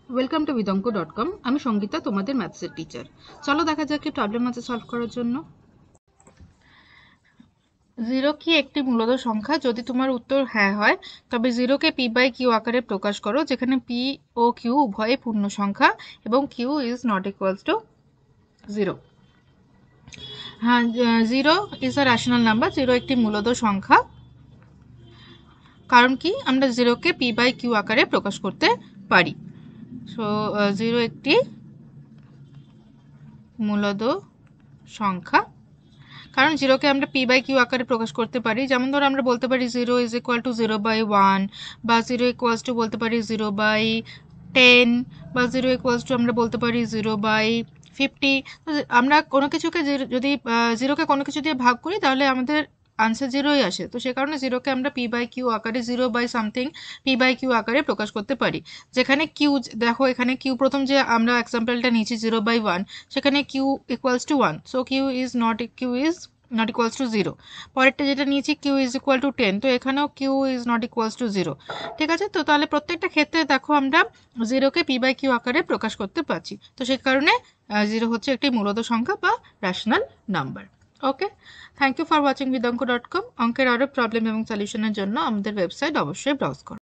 Welcome to vidonko.com। আমি সঙ্গীতা, তোমাদের ম্যাথসের teacher. চলো দেখা যাক কি প্রবলেম আছে সলভ করার জন্য। 0 কি একটি মূলদ সংখ্যা? যদি তোমার উত্তর হ্যাঁ হয় তবে 0 কে p বাই কিউ আকারে প্রকাশ করো, যেখানে p ও q উভয়ে পূর্ণ সংখ্যা এবং q is not equals to 0। হ্যাঁ, 0 ইজ আ রেশনাল নাম্বার। 0 একটি মূলদ সংখ্যা, কারণ কি আমরা 0 কে p বাই কিউ আকারে প্রকাশ করতে পারি। সো 0 একটি মূলদ সংখ্যা, কারণ 0 কে আমরা p বাই কিউ আকারে প্রকাশ করতে পারি। যেমন ধরো আমরা বলতে পারি 0 ইজ ইকুয়াল টু 0 বাই 1, বা 0 ইকুয়ালস টু বলতে পারি 0 বাই 10, বা 0 ইকুয়ালস টু আমরা বলতে পারি 0 বাই 50। আমরা কোনো কিছুকে যদি 0কে কোনো কিছু দিয়ে ভাগ করি তাহলে আমাদের আনসার 0ই আসে। তো সে কারণে 0কে আমরা p বাই কিউ আকারে 0 by something p by Q আকারে প্রকাশ করতে পারি। যেখানে কিউ, দেখো এখানে কিউ প্রথম যে আমরা এক্সাম্পলটা নিয়েছি 0 বাই 1, সেখানে Q equals to 1, so Q is not equals to 0। পরেরটা যেটা নিয়েছি কিউ ইজ ইকুয়াল টু 10, তো এখানেও Q is not equals to 0। ঠিক আছে, তো তাহলে প্রত্যেকটা ক্ষেত্রে দেখো আমরা 0কে p বাই কিউ আকারে প্রকাশ করতে পারছি। তো সেই কারণে 0 হচ্ছে একটি মূলদ সংখ্যা বা rational number. Okay, thank you for watching vidonko.com। অঙ্কের আরও প্রবলেম এবং সলিউশনের জন্য আমাদের ওয়েবসাইট অবশ্যই ব্রাউজ করো।